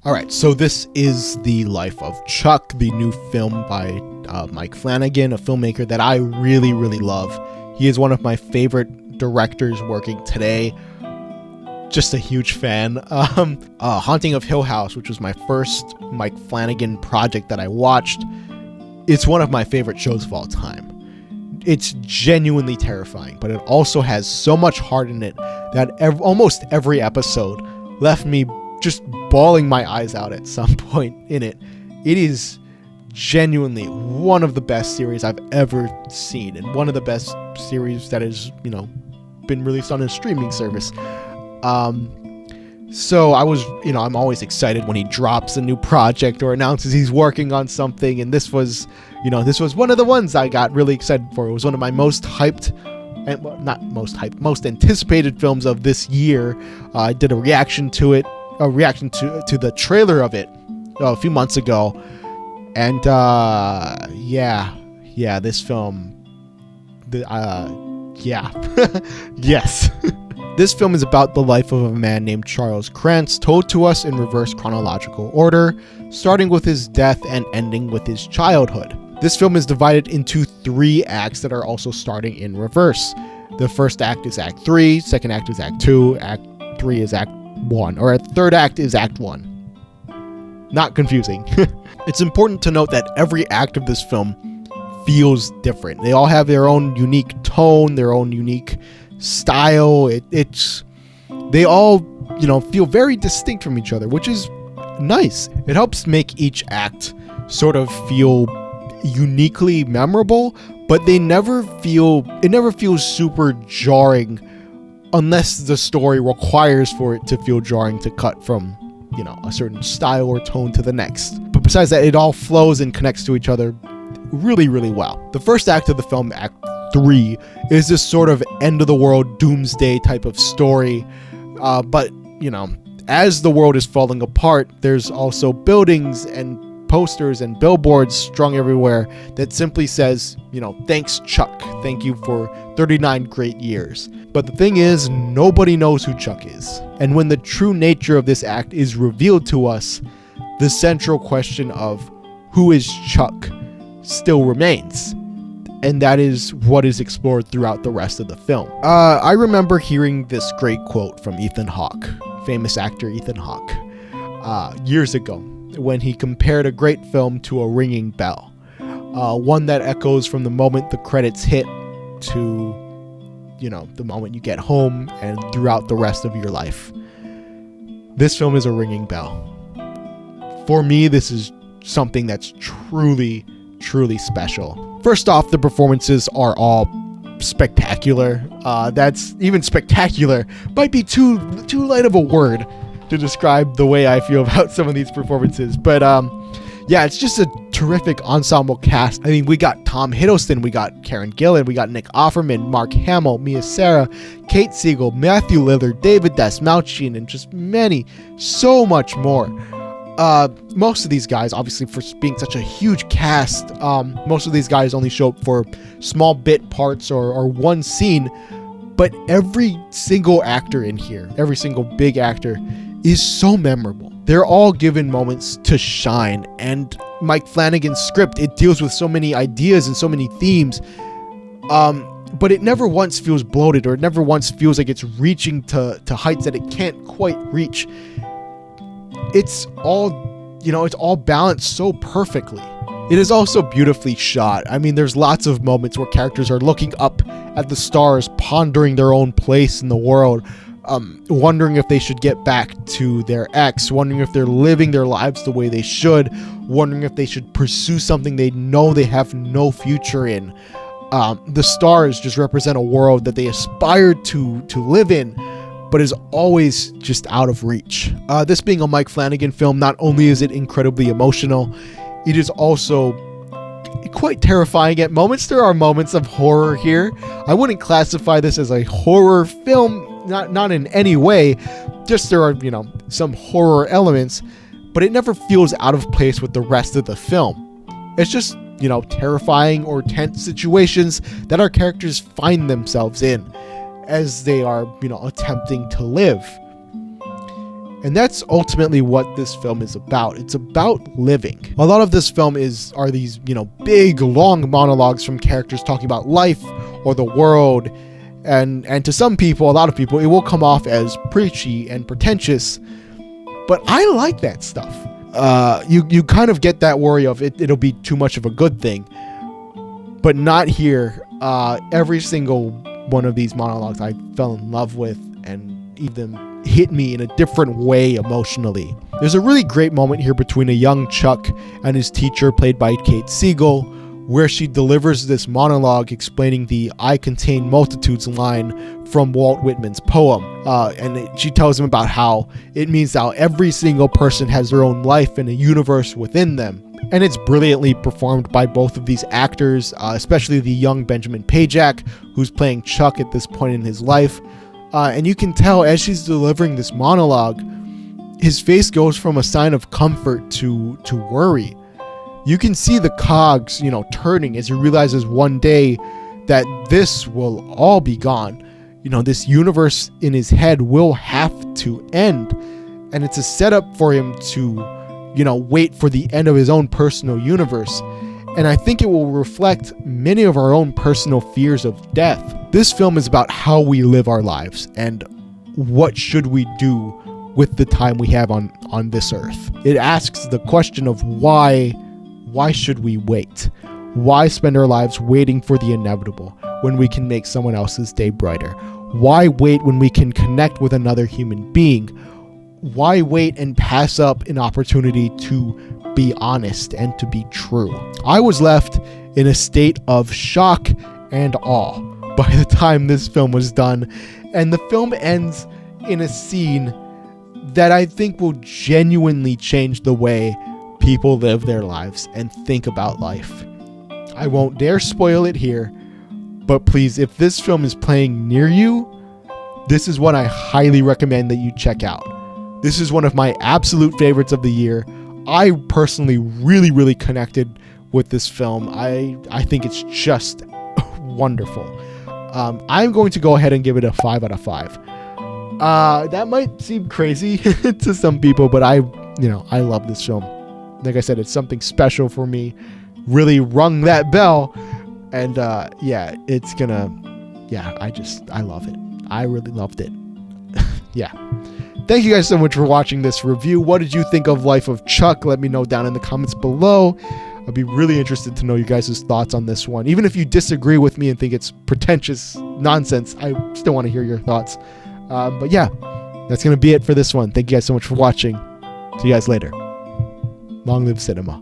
All right, so this is The Life of Chuck, the new film by Mike Flanagan, a filmmaker that I really, really love. He is one of my favorite directors working today. Just a huge fan. Haunting of Hill House, which was my first Mike Flanagan project that I watched. It's one of my favorite shows of all time. It's genuinely terrifying, but it also has so much heart in it that almost every episode left me just bawling my eyes out at some point in it. It is genuinely one of the best series I've ever seen, and one of the best series that has, been released on a streaming service. So I was, I'm always excited when he drops a new project or announces he's working on something, and this was one of the ones I got really excited for. It was one of my most hyped, and most anticipated films of this year. I did a reaction to the trailer of it a few months ago, and this film, yes. This film is about the life of a man named Charles Krantz, told to us in reverse chronological order, starting with his death and ending with his childhood. This film is divided into 3 acts that are also starting in reverse. The first act is Act 3, second act is Act 2, Act 3 is Act 1, or third act is Act 1. Not confusing. It's important to note that every act of this film feels different. They all have their own unique tone, their own unique style. They all, feel very distinct from each other, which is nice. It helps make each act sort of feel uniquely memorable, but it never feels super jarring unless the story requires for it to feel jarring to cut from, a certain style or tone to the next. But besides that, it all flows and connects to each other really, really well. The first act of the film, Act 3, is this sort of end of the world doomsday type of story. But as the world is falling apart, there's also buildings and posters and billboards strung everywhere that simply says, thanks Chuck, thank you for 39 great years. But the thing is, nobody knows who Chuck is. And when the true nature of this act is revealed to us, the central question of who is Chuck still remains. And that is what is explored throughout the rest of the film. I remember hearing this great quote from Ethan Hawke, famous actor Ethan Hawke, years ago, when he compared a great film to a ringing bell. One that echoes from the moment the credits hit to, the moment you get home and throughout the rest of your life. This film is a ringing bell. For me, this is something that's truly, truly special. First off, the performances are all spectacular. That's even spectacular might be too light of a word to describe the way I feel about some of these performances. But it's just a terrific ensemble cast. I mean, we got Tom Hiddleston, we got Karen Gillan, we got Nick Offerman, Mark Hamill, Mia Sara, Kate Siegel, Matthew Lillard, David Dastmalchian, and just so much more. Most of these guys, obviously for being such a huge cast, most of these guys only show up for small bit parts or one scene, but every single actor in here, every single big actor is so memorable. They're all given moments to shine, and Mike Flanagan's script, it deals with so many ideas and so many themes, but it never once feels bloated, or it never once feels like it's reaching to heights that it can't quite reach. It's all balanced so perfectly. It is also beautifully shot. I mean, there's lots of moments where characters are looking up at the stars, pondering their own place in the world, wondering if they should get back to their ex, wondering if they're living their lives the way they should, wondering if they should pursue something they know they have no future in. The stars just represent a world that they aspire to live in, but is always just out of reach. This being a Mike Flanagan film, not only is it incredibly emotional, it is also quite terrifying at moments. There are moments of horror here. I wouldn't classify this as a horror film, not in any way. Just there are, some horror elements, but it never feels out of place with the rest of the film. It's just, terrifying or tense situations that our characters find themselves in as they are, attempting to live. And that's ultimately what this film is about. It's about living. A lot of this film are these, big, long monologues from characters talking about life or the world. And to some people, a lot of people, it will come off as preachy and pretentious. But I like that stuff. You kind of get that worry of it'll be too much of a good thing. But not here. Every single one of these monologues I fell in love with, and even hit me in a different way emotionally. There's a really great moment here between a young Chuck and his teacher, played by Kate Siegel, where she delivers this monologue explaining the "I contain multitudes" line from Walt Whitman's poem. She tells him about how it means how every single person has their own life and a universe within them. And it's brilliantly performed by both of these actors, especially the young Benjamin Pajak, who's playing Chuck at this point in his life. And you can tell as she's delivering this monologue, his face goes from a sign of comfort to worry. You can see the cogs, turning as he realizes one day that this will all be gone. This universe in his head will have to end. And it's a setup for him to, wait for the end of his own personal universe. And I think it will reflect many of our own personal fears of death. This film is about how we live our lives and what should we do with the time we have on this earth. It asks the question of why should we wait? Why spend our lives waiting for the inevitable when we can make someone else's day brighter? Why wait when we can connect with another human being? Why wait and pass up an opportunity to be honest and to be true? I was left in a state of shock and awe by the time this film was done, and the film ends in a scene that I think will genuinely change the way people live their lives and think about life. I won't dare spoil it here, but please, if this film is playing near you, this is one I highly recommend that you check out. This is one of my absolute favorites of the year. I personally really, really connected with this film. I think it's just wonderful. I'm going to go ahead and give it a 5 out of 5. That might seem crazy to some people, but I love this film. Like I said, it's something special for me. Really rung that bell. And I love it. I really loved it. Yeah. Thank you guys so much for watching this review. What did you think of Life of Chuck? Let me know down in the comments below. I'd be really interested to know you guys' thoughts on this one. Even if you disagree with me and think it's pretentious nonsense, I still want to hear your thoughts. But yeah, that's going to be it for this one. Thank you guys so much for watching. See you guys later. Long live cinema.